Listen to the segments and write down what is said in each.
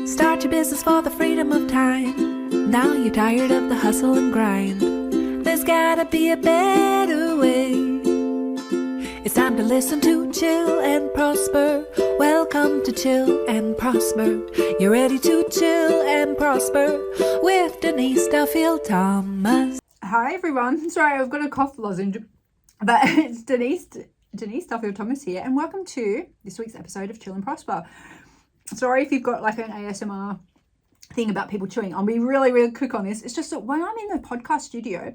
Start your business for the freedom of time. Now you're tired of the hustle and grind. There's gotta be a better way. It's time to listen to Chill and Prosper. Welcome to Chill and Prosper. You're ready to chill and prosper with Denise Duffield-Thomas. Hi everyone. Sorry, I've got a cough lozenge, but it's Denise Duffield-Thomas here, and welcome to this week's episode of Chill and Prosper. Sorry if you've got like an ASMR thing about people chewing. I'll be really quick on this. It's just that when I'm in the podcast studio,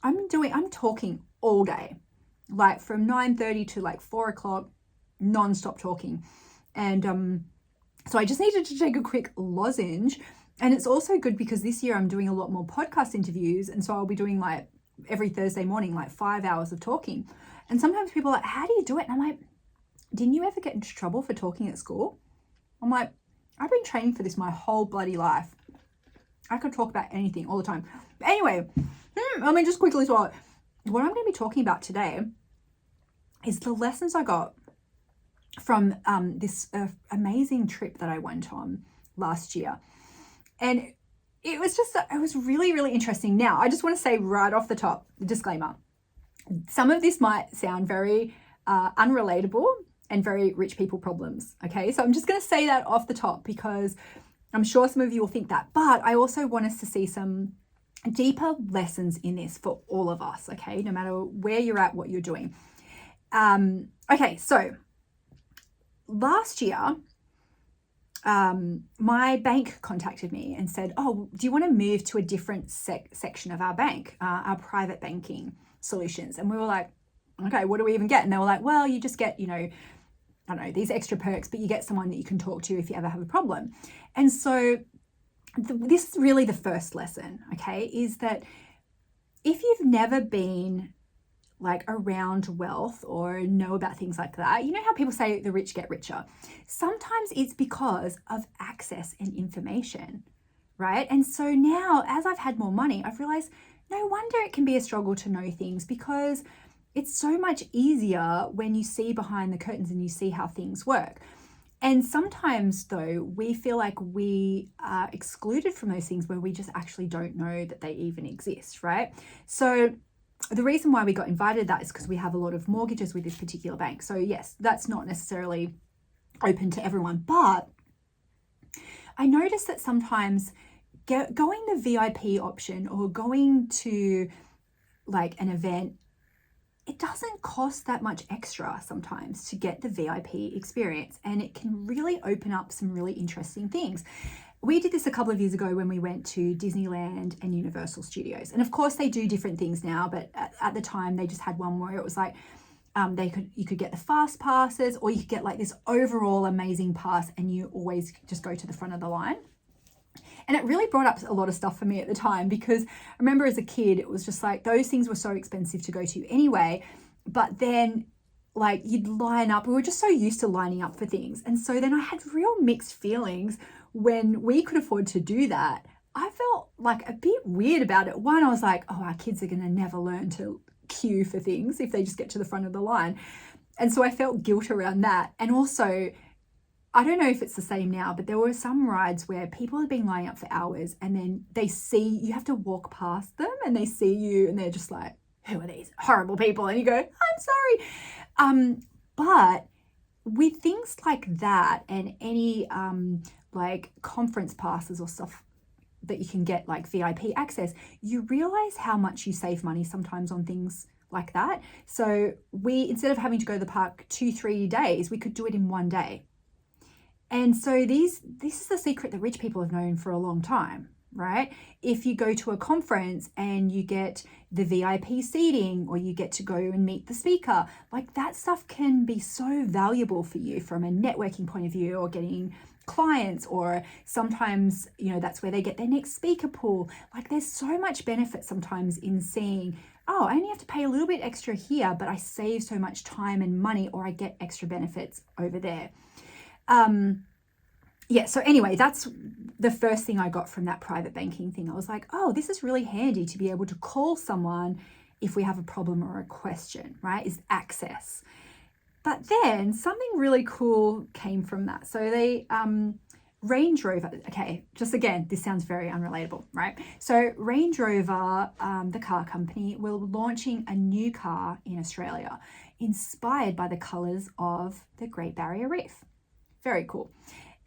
I'm talking all day, like from 9:30 to like 4 o'clock, non-stop talking. And so I just needed to take a quick lozenge. And it's also good because this year I'm doing a lot more podcast interviews, and so I'll be doing like every Thursday morning like 5 hours of talking. And sometimes people are like, how do you do it? And I'm like, didn't you ever get into trouble for talking at school? I'm like, I've been training for this my whole bloody life. I could talk about anything all the time. But anyway, let me just quickly swallow. What I'm going to be talking about today is the lessons I got from this amazing trip that I went on last year. And it was really interesting. Now, I just want to say right off the top, disclaimer, some of this might sound very unrelatable and very rich people problems. Okay, so I'm just going to say that off the top because I'm sure some of you will think that, but I also want us to see some deeper lessons in this for all of us. Okay, no matter where you're at, what you're doing. Okay, so last year, my bank contacted me and said, oh, do you want to move to a different section of our bank, our private banking solutions? And we were like, okay, what do we even get? And they were like, well, you just get, I don't know, these extra perks, but you get someone that you can talk to if you ever have a problem. And so this is really the first lesson, okay, is that if you've never been like around wealth or know about things like that, you know how people say the rich get richer? Sometimes it's because of access and information, right? And so now as I've had more money, I've realized no wonder it can be a struggle to know things, because it's so much easier when you see behind the curtains and you see how things work. And sometimes though, we feel like we are excluded from those things where we just actually don't know that they even exist, right? So the reason why we got invited to that is because we have a lot of mortgages with this particular bank. So yes, that's not necessarily open to everyone, but I noticed that sometimes going the VIP option or going to like an event, it doesn't cost that much extra sometimes to get the VIP experience, and it can really open up some really interesting things. We did this a couple of years ago when we went to Disneyland and Universal Studios. And of course they do different things now, but at the time they just had one where it was like, you could get the fast passes, or you could get like this overall amazing pass and you always just go to the front of the line. And it really brought up a lot of stuff for me at the time, because I remember as a kid, it was just like those things were so expensive to go to anyway. But then like you'd line up, we were just so used to lining up for things. And so then I had real mixed feelings when we could afford to do that. I felt like a bit weird about it. One, I was like, oh, our kids are going to never learn to queue for things if they just get to the front of the line. And so I felt guilt around that. And also, I don't know if it's the same now, but there were some rides where people had been lining up for hours, and then you have to walk past them and they see you and they're just like, who are these horrible people? And you go, I'm sorry. But with things like that and any like conference passes or stuff that you can get like VIP access, you realize how much you save money sometimes on things like that. So instead of having to go to the park 2-3 days, we could do it in 1 day. And so this is the secret that rich people have known for a long time, right? If you go to a conference and you get the VIP seating, or you get to go and meet the speaker, like that stuff can be so valuable for you from a networking point of view, or getting clients, or sometimes, that's where they get their next speaker pool. Like there's so much benefit sometimes in seeing, oh, I only have to pay a little bit extra here, but I save so much time and money, or I get extra benefits over there. So anyway, that's the first thing I got from that private banking thing. I was like, oh, this is really handy to be able to call someone if we have a problem or a question, right? Is access. But then something really cool came from that. So they Range Rover, okay, just again, this sounds very unrelatable, right? So Range Rover, the car company, will be launching a new car in Australia inspired by the colours of the Great Barrier Reef. Very cool.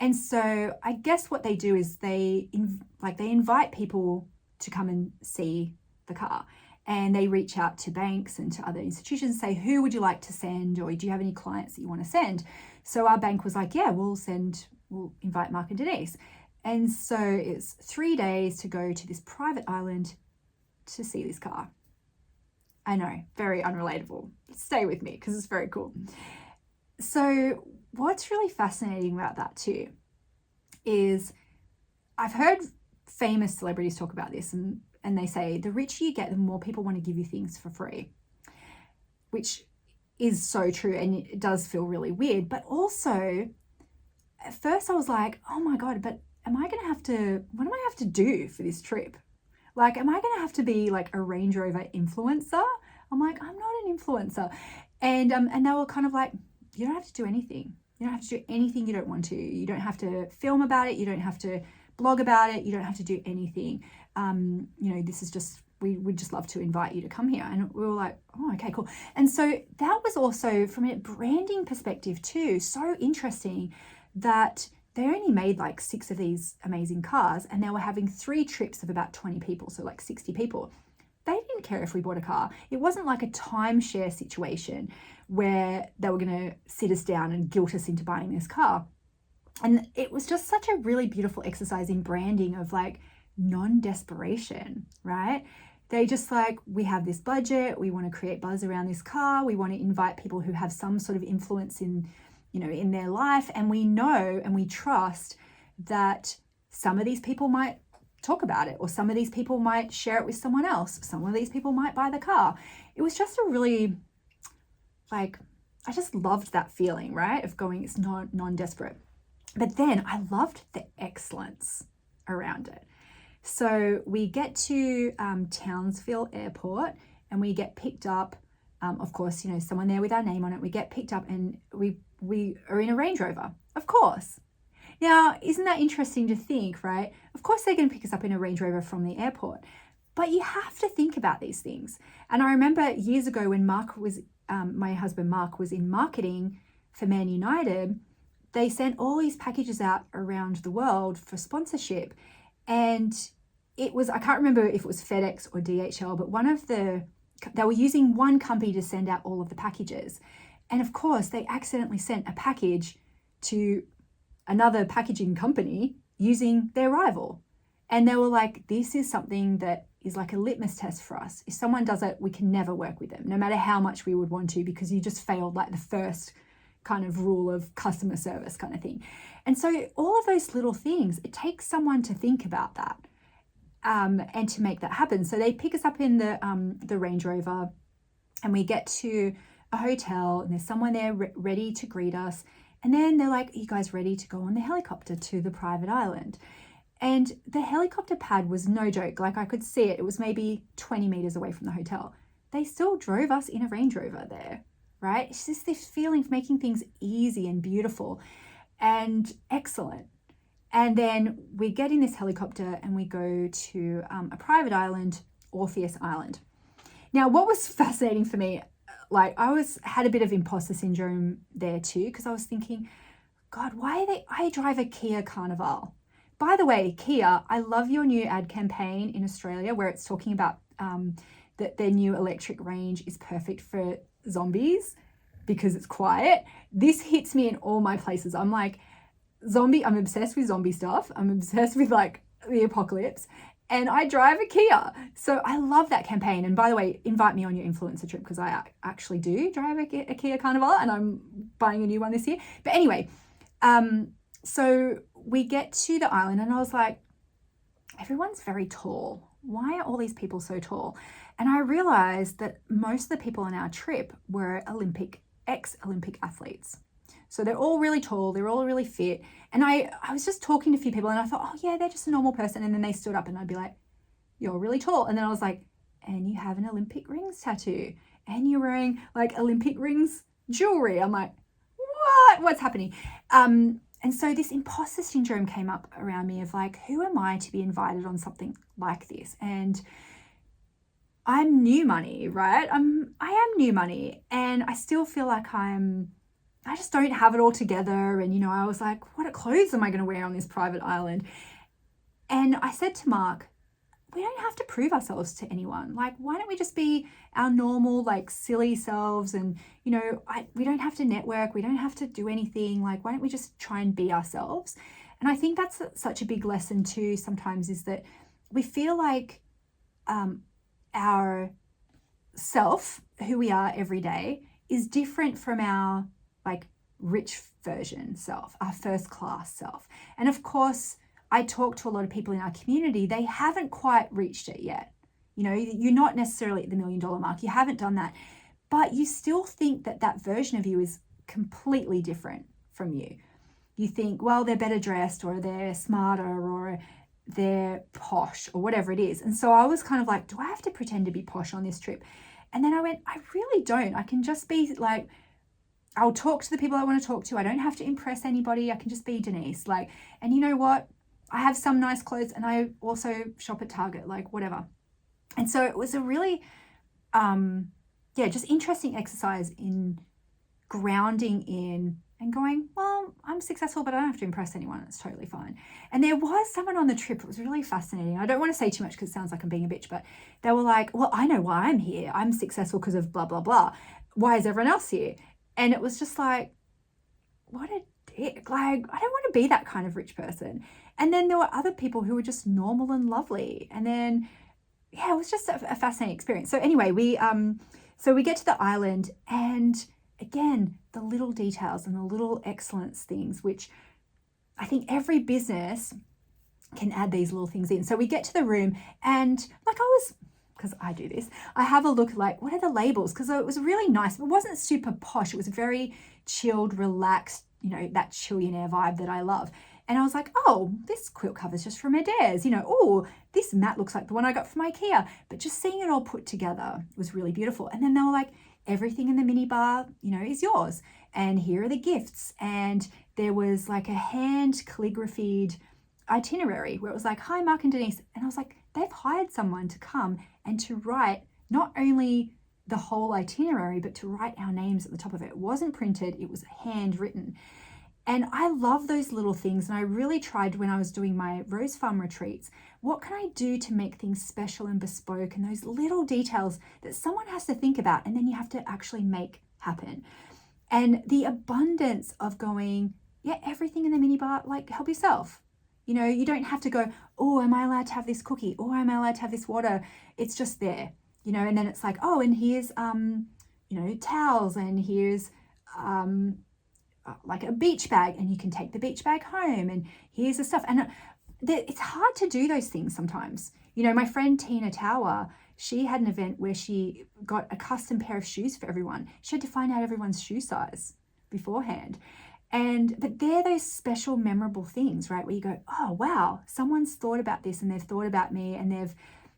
And so I guess what they do is they invite people to come and see the car. And they reach out to banks and to other institutions, say, who would you like to send? Or do you have any clients that you want to send? So our bank was like, yeah, we'll invite Mark and Denise. And so it's 3 days to go to this private island to see this car. I know, very unrelatable. Stay with me because it's very cool. So what's really fascinating about that too is I've heard famous celebrities talk about this, and they say the richer you get, the more people want to give you things for free, which is so true, and it does feel really weird. But also, at first I was like, oh my God, but what am I going to have to do for this trip? Like, am I going to have to be like a Range Rover influencer? I'm like, I'm not an influencer. And they were kind of like, you don't have to do anything. You don't have to do anything you don't want to. You don't have to film about it. You don't have to blog about it. You don't have to do anything. This is just, we would just love to invite you to come here. And we were like, oh, okay, cool. And so that was also, from a branding perspective too, so interesting that they only made like 6 of these amazing cars, and they were having 3 trips of about 20 people, so like 60 people. They didn't care if we bought a car. It wasn't like a timeshare situation where they were going to sit us down and guilt us into buying this car. And it was just such a really beautiful exercise in branding of like non-desperation, right? They just like, we have this budget, we want to create buzz around this car, we want to invite people who have some sort of influence in their life, and we know and we trust that some of these people might talk about it, or some of these people might share it with someone else, some of these people might buy the car. It was just a really, like, I just loved that feeling, right, of going, it's not non-desperate. But then I loved the excellence around it. So we get to Townsville Airport, and we get picked up, of course, someone there with our name on it. We get picked up, and we are in a Range Rover, of course. Now, isn't that interesting to think, right? Of course, they're going to pick us up in a Range Rover from the airport, but you have to think about these things. And I remember years ago when my husband Mark was in marketing for Man United, they sent all these packages out around the world for sponsorship. And it was, I can't remember if it was FedEx or DHL, but they were using one company to send out all of the packages. And of course, they accidentally sent a package to another packaging company using their rival. And they were like, this is something that is like a litmus test for us. If someone does it, we can never work with them, no matter how much we would want to, because you just failed like the first kind of rule of customer service kind of thing. And so all of those little things, it takes someone to think about that and to make that happen. So they pick us up in the Range Rover, and we get to a hotel, and there's someone there ready to greet us. And then they're like, are you guys ready to go on the helicopter to the private island? And the helicopter pad was no joke. Like, I could see it. It was maybe 20 meters away from the hotel. They still drove us in a Range Rover there, right? It's just this feeling of making things easy and beautiful and excellent. And then we get in this helicopter and we go to a private island, Orpheus Island. Now, what was fascinating for me, like, I had a bit of imposter syndrome there too, because I was thinking, God, I drive a Kia Carnival. By the way, Kia, I love your new ad campaign in Australia where it's talking about that their new electric range is perfect for zombies because it's quiet. This hits me in all my places. I'm like, I'm obsessed with zombie stuff. I'm obsessed with like the apocalypse. And I drive a Kia. So I love that campaign. And by the way, invite me on your influencer trip, because I actually do drive a Kia Carnival, and I'm buying a new one this year. But anyway, so we get to the island, and I was like, everyone's very tall. Why are all these people so tall? And I realized that most of the people on our trip were ex-Olympic athletes. So they're all really tall, they're all really fit. And I was just talking to a few people, and I thought, oh yeah, they're just a normal person. And then they stood up, and I'd be like, you're really tall. And then I was like, and you have an Olympic rings tattoo, and you're wearing like Olympic rings jewelry. I'm like, what? What's happening? And so this imposter syndrome came up around me of like, who am I to be invited on something like this? And I'm new money, right? I am new money, and I still feel like I just don't have it all together. And, I was like, what clothes am I going to wear on this private island? And I said to Mark, we don't have to prove ourselves to anyone. Like, why don't we just be our normal, like, silly selves? And, we don't have to network. We don't have to do anything. Like, why don't we just try and be ourselves? And I think that's such a big lesson too sometimes, is that we feel like our self, who we are every day, is different from our, like, rich version self, our first class self. And of course, I talk to a lot of people in our community, they haven't quite reached it yet. You're not necessarily at the $1 million mark. You haven't done that, but you still think that version of you is completely different from you. You think, well, they're better dressed, or they're smarter, or they're posh, or whatever it is. And so I was kind of like, do I have to pretend to be posh on this trip? And then I went, I really don't. I can just be like, I'll talk to the people I want to talk to. I don't have to impress anybody. I can just be Denise. Like, and you know what? I have some nice clothes, and I also shop at Target, like, whatever. And so it was a really, just interesting exercise in grounding in and going, well, I'm successful, but I don't have to impress anyone. It's totally fine. And there was someone on the trip that was really fascinating. I don't want to say too much because it sounds like I'm being a bitch, but they were like, well, I know why I'm here. I'm successful because of blah, blah, blah. Why is everyone else here? And it was just like, what a dick. Like, I don't want to be that kind of rich person. And then there were other people who were just normal and lovely. And then, it was just a fascinating experience. So anyway, we get to the island, and again, the little details and the little excellence things, which I think every business can add these little things in. So we get to the room, and because I do this, I have a look like, what are the labels? Because it was really nice. It wasn't super posh. It was very chilled, relaxed, that chillionaire vibe that I love. And I was like, oh, this quilt cover's just from Adairs. Oh, this mat looks like the one I got from IKEA. But just seeing it all put together was really beautiful. And then they were like, everything in the minibar, is yours. And here are the gifts. And there was like a hand calligraphied itinerary where it was like, hi, Mark and Denise. And I was like, they've hired someone to come and to write not only the whole itinerary, but to write our names at the top of it. It wasn't printed, it was handwritten. And I love those little things. And I really tried when I was doing my Rose Farm retreats, what can I do to make things special and bespoke, and those little details that someone has to think about and then you have to actually make happen. And the abundance of going, everything in the minibar, like, help yourself. You don't have to go, oh, am I allowed to have this cookie? Or am I allowed to have this water? It's just there, and then it's like, oh, and here's, towels, and here's, like a beach bag, and you can take the beach bag home, and here's the stuff. And it's hard to do those things sometimes. My friend Tina Tower, she had an event where she got a custom pair of shoes for everyone. She had to find out everyone's shoe size beforehand. But they're those special, memorable things, right? Where you go, oh, wow, someone's thought about this, and they've thought about me, and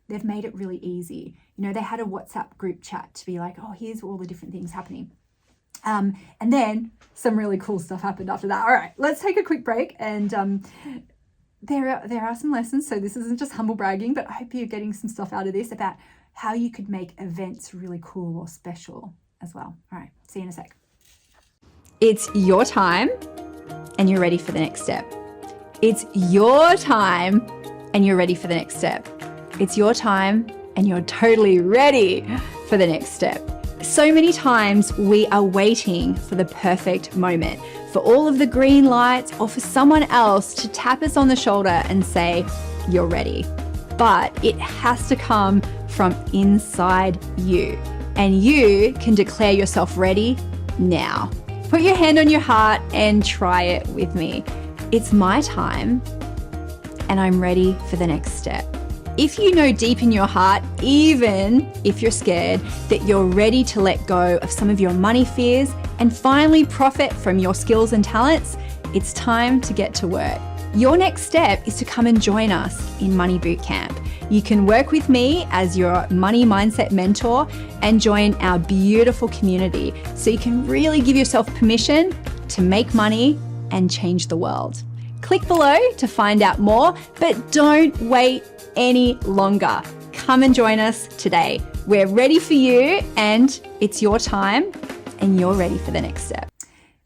they've made it really easy. They had a WhatsApp group chat to be like, oh, here's all the different things happening. And then some really cool stuff happened after that. All right, let's take a quick break. And there are some lessons. So this isn't just humble bragging, but I hope you're getting some stuff out of this about how you could make events really cool or special as well. All right, see you in a sec. It's your time, and you're ready for the next step. It's your time, and you're ready for the next step. It's your time, and you're totally ready for the next step. So many times we are waiting for the perfect moment, for all of the green lights, or for someone else to tap us on the shoulder and say, you're ready. But it has to come from inside you, and you can declare yourself ready now. Put your hand on your heart and try it with me. It's my time, and I'm ready for the next step. If you know deep in your heart, even if you're scared, that you're ready to let go of some of your money fears and finally profit from your skills and talents, it's time to get to work. Your next step is to come and join us in Money Bootcamp. You can work with me as your money mindset mentor and join our beautiful community so you can really give yourself permission to make money and change the world. Click below to find out more, but don't wait any longer. Come and join us today. We're ready for you, and it's your time, and you're ready for the next step.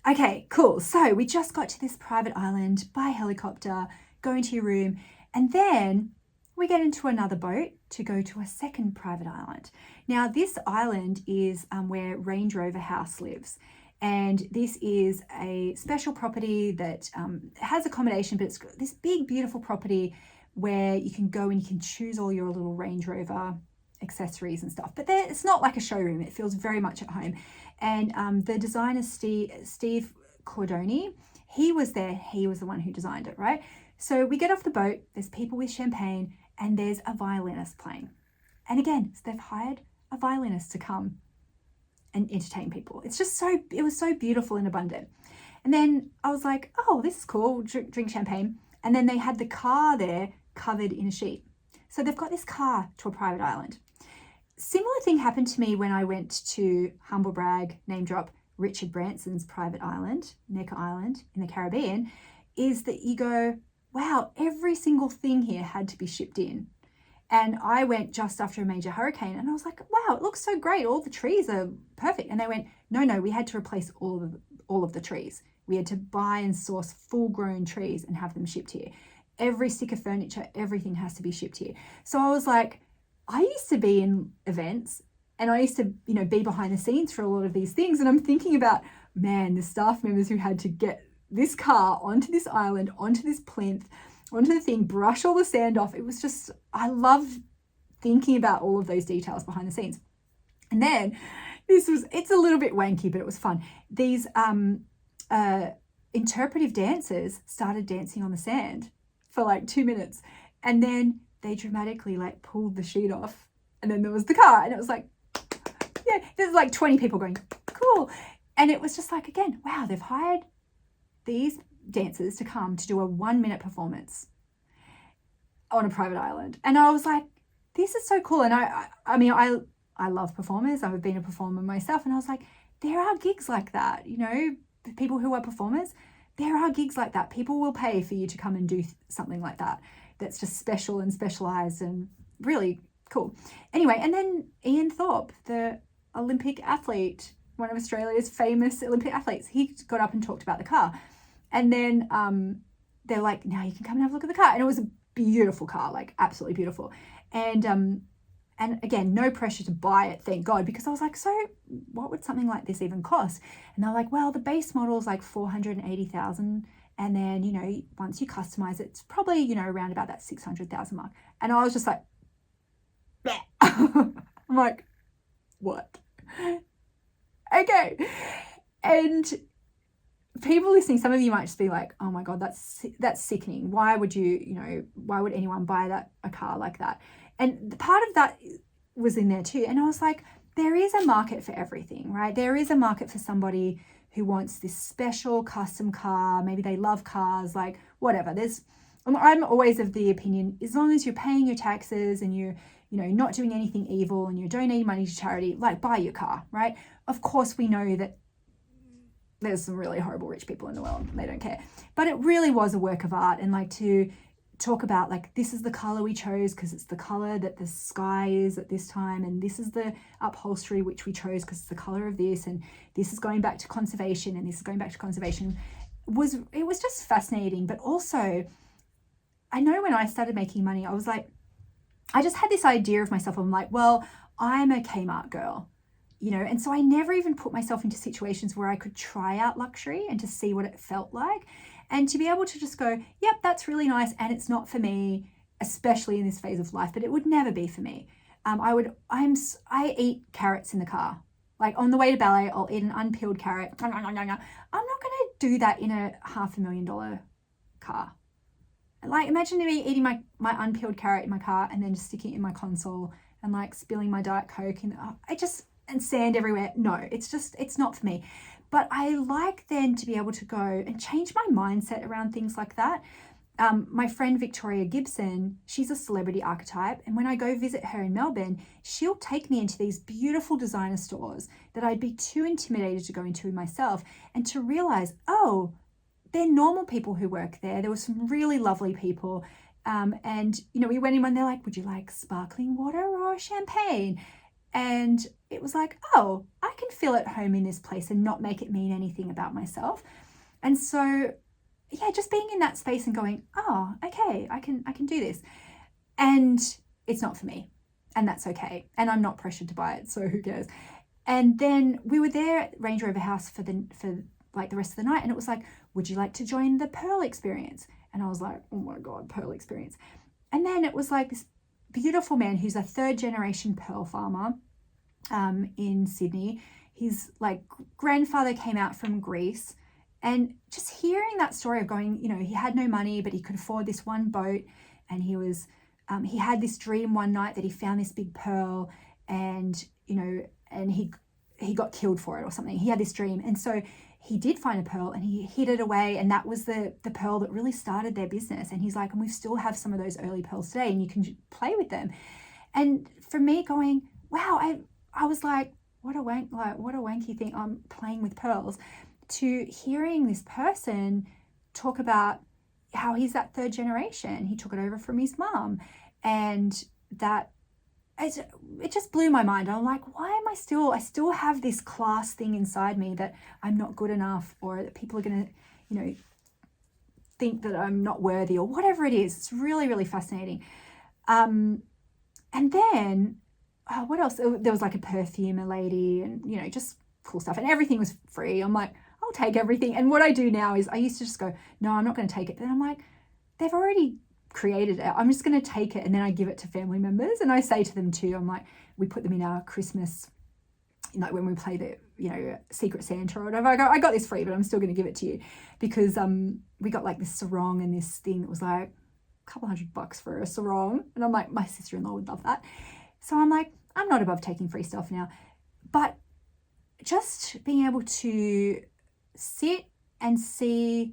Okay, cool. So we just got to this private island by helicopter, go into your room, and then we get into another boat to go to a second private island. Now, this island is where Range Rover house lives. And this is a special property that has accommodation, but it's this big, beautiful property where you can go and you can choose all your little Range Rover accessories and stuff. But it's not like a showroom. It feels very much at home. And the designer, Steve Cordoni, he was there. He was the one who designed it, right? So we get off the boat. There's people with champagne and there's a violinist playing. And again, so they've hired a violinist to come and entertain people. It was so beautiful and abundant. And then I was like, oh, this is cool, drink champagne. And then they had the car there covered in a sheet. So they've got this car to a private island. Similar thing happened to me when I went to, humble brag, name drop, Richard Branson's private island, Necker Island in the Caribbean, is that you go, wow, every single thing here had to be shipped in. And I went just after a major hurricane and I was like, wow, it looks so great. All the trees are perfect. And they went, no, we had to replace all of the trees. We had to buy and source full grown trees and have them shipped here. Every stick of furniture, everything has to be shipped here. So I was like, I used to be in events and I used to, be behind the scenes for a lot of these things. And I'm thinking about, man, the staff members who had to get this car onto this island, onto this plinth, onto the thing, brush all the sand off. It was just, I love thinking about all of those details behind the scenes. And then it's a little bit wanky, but it was fun. These interpretive dancers started dancing on the sand for like 2 minutes. And then they dramatically pulled the sheet off. And then there was the car. And it was like, yeah, there's like 20 people going, cool. And it was just like, again, wow, they've hired these dancers to come to do a 1-minute performance on a private island. And I was like, this is so cool. And I mean, I love performers. I've been a performer myself. And I was like, there are gigs like that, people who are performers, there are gigs like that. People will pay for you to come and do something like that. That's just special and specialized and really cool. Anyway, and then Ian Thorpe, the Olympic athlete, one of Australia's famous Olympic athletes, he got up and talked about the car. And then they're like, now you can come and have a look at the car. And it was a beautiful car, absolutely beautiful. And again, no pressure to buy it, thank God, because I was like, so what would something like this even cost? And they're like, well, the base model is like 480,000. And then, once you customize it, it's probably, around about that 600,000 mark. And I was just like, I'm like, what? Okay. And people listening, some of you might just be like, oh my God, that's sickening. Why would why would anyone buy a car like that? And part of that was in there too. And I was like, there is a market for everything, right? There is a market for somebody who wants this special custom car. Maybe they love cars, whatever. I'm always of the opinion, as long as you're paying your taxes and you're, not doing anything evil and you're donating money to charity, buy your car, right? Of course, we know that there's some really horrible rich people in the world. They don't care. But it really was a work of art. And to talk about this is the color we chose because it's the color that the sky is at this time. And this is the upholstery which we chose because it's the color of this. And this is going back to conservation and this is going back to conservation. It was just fascinating. But also, I know when I started making money, I was like, I just had this idea of myself. I'm like, well, I'm a Kmart girl. And so I never even put myself into situations where I could try out luxury and to see what it felt like and to be able to just go, yep, that's really nice. And it's not for me, especially in this phase of life, but it would never be for me. I eat carrots in the car. On the way to ballet, I'll eat an unpeeled carrot. I'm not going to do that in a $500,000 car. Imagine me eating my unpeeled carrot in my car and then just sticking it in my console and spilling my Diet Coke and sand everywhere. No, it's not for me. But I like then to be able to go and change my mindset around things like that. My friend Victoria Gibson, she's a celebrity archetype. And when I go visit her in Melbourne, she'll take me into these beautiful designer stores that I'd be too intimidated to go into myself and to realize, oh, they're normal people who work there. There were some really lovely people. And, you know, we went in and they're like, would you like sparkling water or champagne? And it was like, oh, I can feel at home in this place and not make it mean anything about myself. And so, yeah, just being in that space and going, oh, okay, I can do this. And it's not for me. And that's okay. And I'm not pressured to buy it, so who cares? And then we were there at Range Rover House for like the rest of the night. And it was like, would you like to join the Pearl experience? And I was like, oh my God, Pearl experience. And then it was like this beautiful man who's a 3rd generation pearl farmer in Sydney. His like grandfather came out from Greece. And just hearing that story of going, you know, he had no money, but he could afford this one boat. And he had this dream one night that he found this big pearl, and, you know, and he got killed for it or something. He had this dream. And so he did find a pearl and he hid it away. And that was the pearl that really started their business. And he's like, and we still have some of those early pearls today and you can play with them. And for me going, wow, I was like, what a wanky thing. I'm playing with pearls, to hearing this person talk about how he's that 3rd generation. He took it over from his mum, and that it just blew my mind. I'm like, why am I still have this class thing inside me that I'm not good enough, or that people are going to, you know, think that I'm not worthy, or whatever it is. It's really, really fascinating. And then, what else? There was like a perfumer lady, and, you know, just cool stuff, and everything was free. I'm like, I'll take everything. And what I do now is I used to just go, no, I'm not going to take it. But then I'm like, they've already created it. I'm just going to take it, and then I give it to family members. And I say to them too, I'm like, we put them in our Christmas, you know, when we play the, you know, Secret Santa or whatever. I got this free, but I'm still going to give it to you, because we got like this sarong and this thing that was like a couple $100 for a sarong. And I'm like, my sister-in-law would love that. So I'm like, I'm not above taking free stuff now. But just being able to sit and see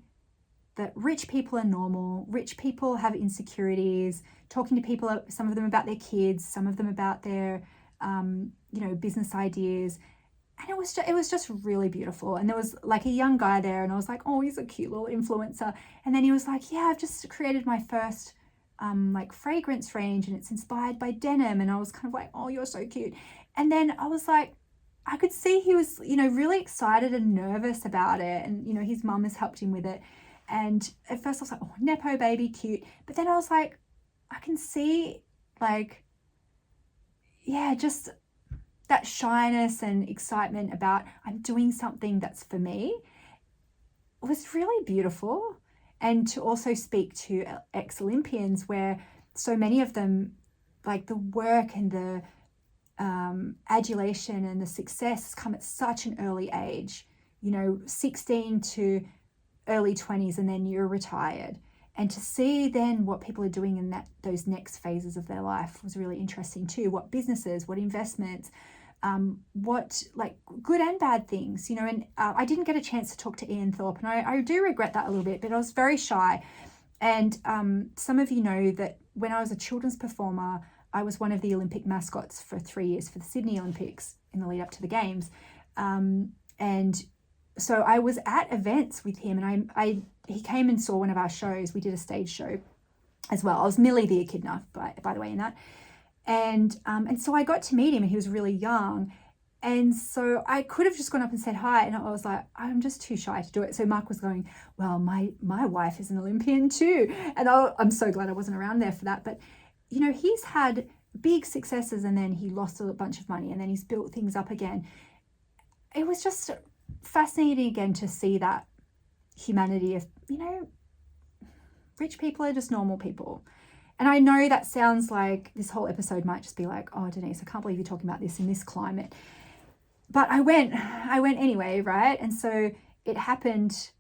that rich people are normal, rich people have insecurities, talking to people, some of them about their kids, some of them about their, you know, business ideas. And it was just really beautiful. And there was like a young guy there, and I was like, oh, he's a cute little influencer. And then he was like, yeah, I've just created my first like fragrance range, and it's inspired by denim. And I was kind of like, oh, you're so cute. And then I was like, I could see he was, you know, really excited and nervous about it. And, you know, his mum has helped him with it. And at first I was like, oh, Nepo baby, cute. But then I was like, I can see like, yeah, just that shyness and excitement about I'm doing something that's for me. It was really beautiful. And to also speak to ex-Olympians, where so many of them, like the work and the adulation and the success come at such an early age, you know, 16 to early 20s, and then you're retired. And to see then what people are doing in those next phases of their life was really interesting too. What businesses, what investments, what like good and bad things, you know. And I didn't get a chance to talk to Ian Thorpe, and I do regret that a little bit, but I was very shy. And some of you know that when I was a children's performer, I was one of the Olympic mascots for 3 years for the Sydney Olympics in the lead up to the games. And so I was at events with him, and he came and saw one of our shows. We did a stage show as well. I was Millie the Echidna, by the way, in that. And so I got to meet him, and he was really young. And so I could have just gone up and said hi, and I was like, I'm just too shy to do it. So Mark was going, well, my wife is an Olympian too. And I'm so glad I wasn't around there for that. But, you know, he's had big successes, and then he lost a bunch of money, and then he's built things up again. It was just fascinating again to see that humanity of, you know, rich people are just normal people. And I know that sounds like this whole episode might just be like, oh, Denise, I can't believe you're talking about this in this climate. But I went anyway, right? And so it happened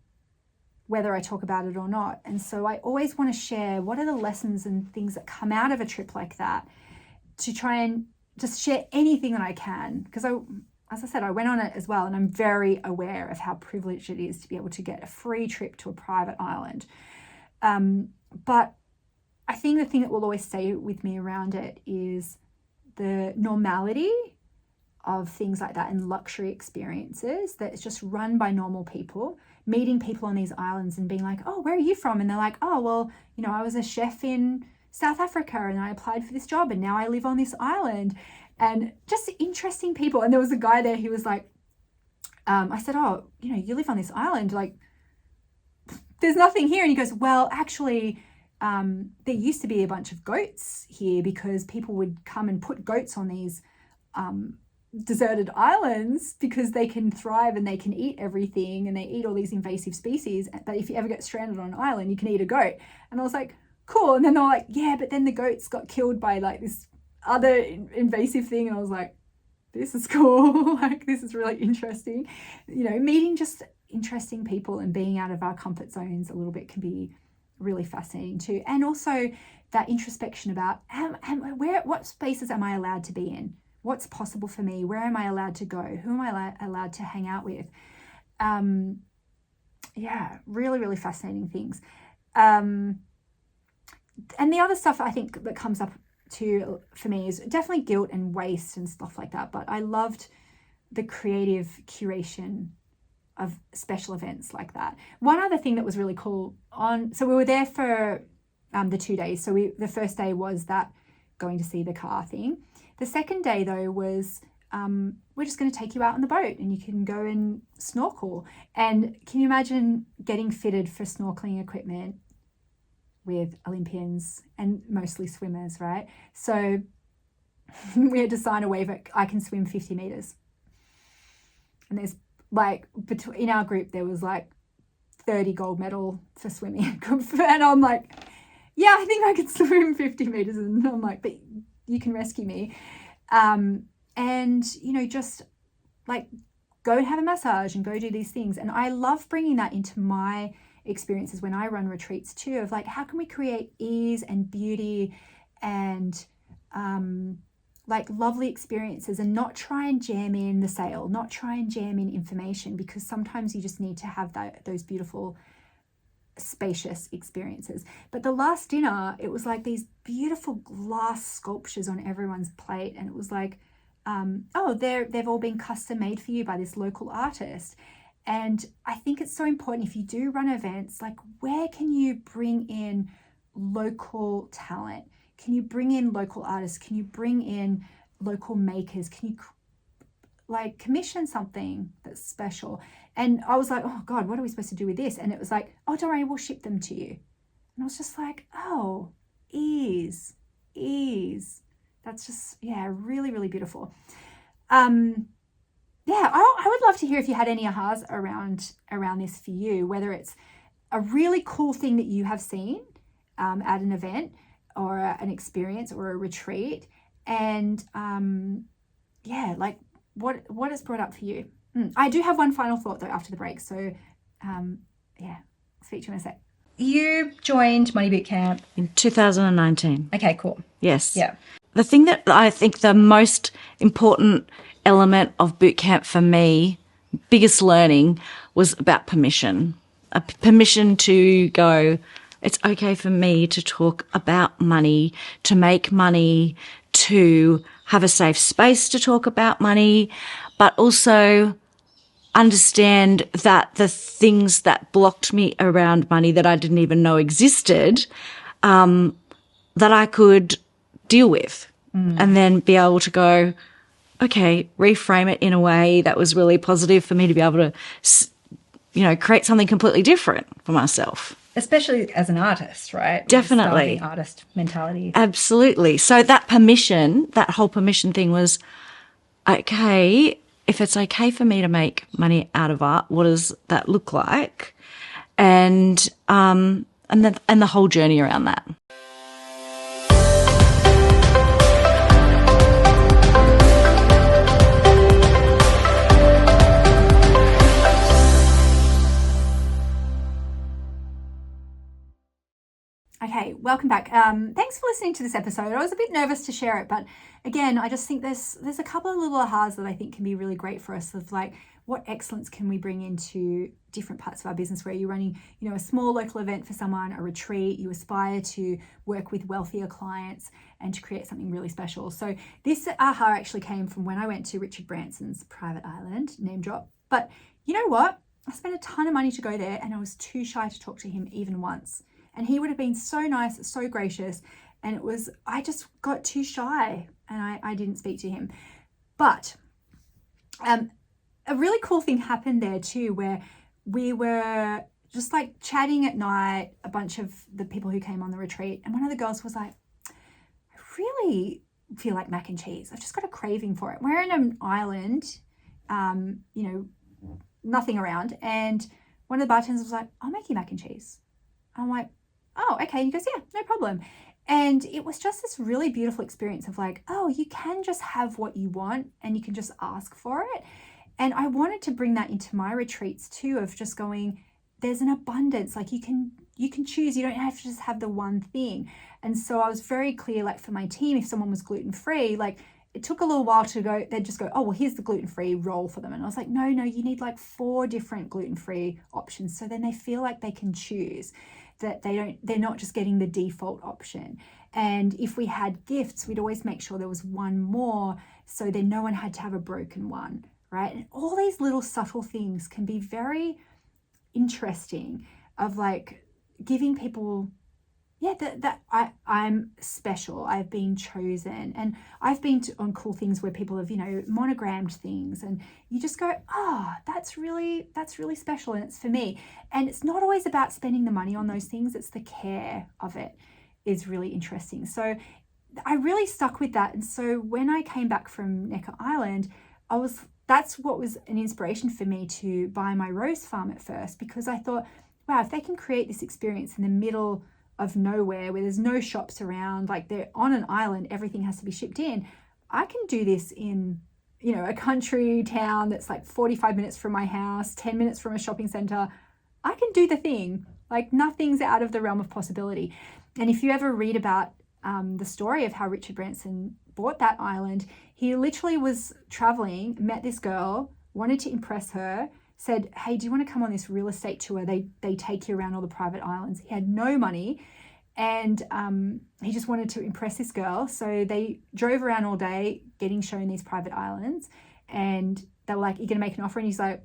whether I talk about it or not. And so I always want to share what are the lessons and things that come out of a trip like that, to try and just share anything that I can. Because as I said, I went on it as well, and I'm very aware of how privileged it is to be able to get a free trip to a private island. But I think the thing that will always stay with me around it is the normality things like that and luxury experiences that's just run by normal people, meeting people on these islands and being like, oh, where are you from? And they're like, oh, well, you know, I was a chef in South Africa and I applied for this job and now I live on this island. And just interesting people. And there was a guy there who was like, I said, oh, you know, you live on this island, like there's nothing here. And he goes, well, actually, there used to be a bunch of goats here because people would come and put goats on these deserted islands because they can thrive and they can eat everything and they eat all these invasive species. But if you ever get stranded on an island, you can eat a goat. And I was like, cool. And then they were like, yeah, but then the goats got killed by like this other invasive thing. And I was like, this is cool. Like, this is really interesting. You know, meeting just interesting people and being out of our comfort zones a little bit can be really fascinating too. And also that introspection about what spaces am I allowed to be in? What's possible for me? Where am I allowed to go? Who am I allowed to hang out with? Yeah, really, really fascinating things. And the other stuff I think that comes up too for me is definitely guilt and waste and stuff like that. But I loved the creative curation of special events like that. One other thing that was really cool so we were there for the 2 days. So the first day was that going to see the car thing. The second day though was we're just going to take you out on the boat and you can go and snorkel. And can you imagine getting fitted for snorkeling equipment with Olympians and mostly swimmers, right? So we had to sign a waiver. I can swim 50 meters. And there's like, in our group, there was like 30 gold medal for swimming. And I'm like, yeah, I think I could swim 50 meters. And I'm like, but you can rescue me. And, you know, just like go and have a massage and go do these things. And I love bringing that into my experiences when I run retreats too, of like, how can we create ease and beauty and like lovely experiences and not try and jam in the sale, not try and jam in information, because sometimes you just need to have those beautiful spacious experiences. But the last dinner, it was like these beautiful glass sculptures on everyone's plate, and it was like, oh, they've all been custom made for you by this local artist. And I think it's so important, if you do run events, like where can you bring in local talent? Can you bring in local artists? Can you bring in local makers? Can you like commission something that's special? And I was like, oh God, what are we supposed to do with this? And it was like, oh, don't worry, we'll ship them to you. And I was just like, oh, ease. That's just, yeah, really, really beautiful. Yeah, I would love to hear if you had any ahas around this for you, whether it's a really cool thing that you have seen at an event or an experience or a retreat. And yeah, like what has brought up for you? I do have one final thought though after the break. So yeah, I'll speak to you in a sec. You joined Money Boot Camp in 2019. Okay, cool. Yes. Yeah. The thing that I think the most important element of boot camp for me, biggest learning, was about permission. A permission to go, it's okay for me to talk about money, to make money, to have a safe space to talk about money, but also understand that the things that blocked me around money that I didn't even know existed, that I could deal with, and then be able to go, okay, reframe it in a way that was really positive for me to be able to, you know, create something completely different for myself. Especially as an artist, right? Definitely. Starving artist mentality. Absolutely. So that permission, that whole permission thing was, okay, if it's okay for me to make money out of art, what does that look like? And the whole journey around that. Okay, welcome back. Thanks for listening to this episode. I was a bit nervous to share it, but again, I just think there's a couple of little ahas that I think can be really great for us of like, what excellence can we bring into different parts of our business where you're running, a small local event for someone, a retreat, you aspire to work with wealthier clients and to create something really special. So this aha actually came from when I went to Richard Branson's private island, name drop. But you know what? I spent a ton of money to go there and I was too shy to talk to him even once. And he would have been so nice, so gracious. And I just got too shy and I didn't speak to him. But a really cool thing happened there too, where we were just like chatting at night, a bunch of the people who came on the retreat. And one of the girls was like, I really feel like mac and cheese. I've just got a craving for it. We're in an island, nothing around. And one of the bartenders was like, I'll make you mac and cheese. I'm like, oh, okay. And he goes, yeah, no problem. And it was just this really beautiful experience of like, oh, you can just have what you want and you can just ask for it. And I wanted to bring that into my retreats too, of just going, there's an abundance, like you can choose, you don't have to just have the one thing. And so I was very clear, like for my team, if someone was gluten-free, like it took a little while to go, they'd just go, oh, well, here's the gluten-free roll for them. And I was like, no, you need like 4 different gluten-free options. So then they feel like they can choose, that they're not just getting the default option. And if we had gifts, we'd always make sure there was one more, so then no one had to have a broken one. Right? And all these little subtle things can be very interesting of like giving people, that I'm special. I've been chosen. And I've been on cool things where people have, monogrammed things and you just go, oh, that's really special. And it's for me. And it's not always about spending the money on those things. It's the care of it is really interesting. So I really stuck with that. And so when I came back from Necker Island, that's what was an inspiration for me to buy my rose farm at first, because I thought, wow, if they can create this experience in the middle of nowhere where there's no shops around, like they're on an island, everything has to be shipped in. I can do this in, a country town that's like 45 minutes from my house, 10 minutes from a shopping center. I can do the thing, like nothing's out of the realm of possibility. And if you ever read about the story of how Richard Branson bought that island, he literally was traveling, met this girl, wanted to impress her, said, hey, do you want to come on this real estate tour? They take you around all the private islands. He had no money and he just wanted to impress this girl. So they drove around all day getting shown these private islands and they were like, you're going to make an offer? And he's like,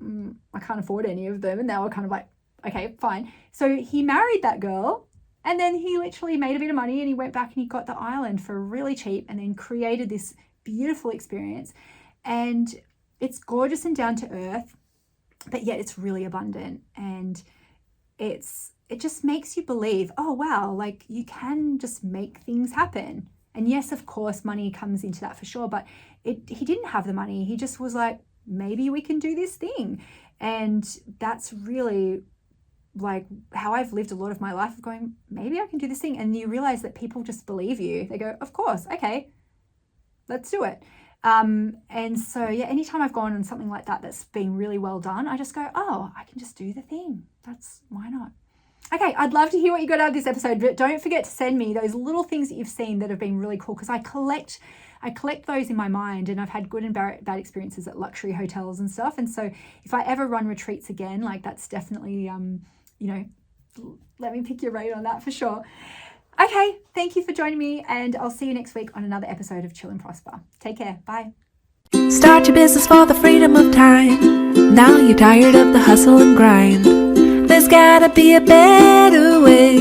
I can't afford any of them. And they were kind of like, okay, fine. So he married that girl. And then he literally made a bit of money and he went back and he got the island for really cheap and then created this beautiful experience. And it's gorgeous and down to earth, but yet it's really abundant. And it just makes you believe, oh, wow, like you can just make things happen. And yes, of course, money comes into that for sure, but he didn't have the money. He just was like, maybe we can do this thing. And that's really like how I've lived a lot of my life of going, maybe I can do this thing. And you realize that people just believe you. They go, of course, okay, let's do it. And so, yeah, anytime I've gone on something like that that's been really well done, I just go, oh, I can just do the thing. Why not? Okay, I'd love to hear what you got out of this episode, but don't forget to send me those little things that you've seen that have been really cool, because I collect those in my mind, and I've had good and bad experiences at luxury hotels and stuff. And so if I ever run retreats again, like that's definitely, let me pick your brain on that for sure. Okay, thank you for joining me, and I'll see you next week on another episode of Chill and Prosper. Take care. Bye. Start your business for the freedom of time. Now you're tired of the hustle and grind. There's gotta be a better way.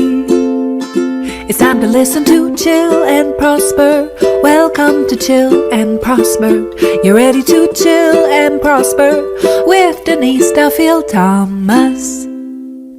It's time to listen to Chill and Prosper. Welcome to Chill and Prosper. You're ready to chill and prosper with Denise Duffield-Thomas.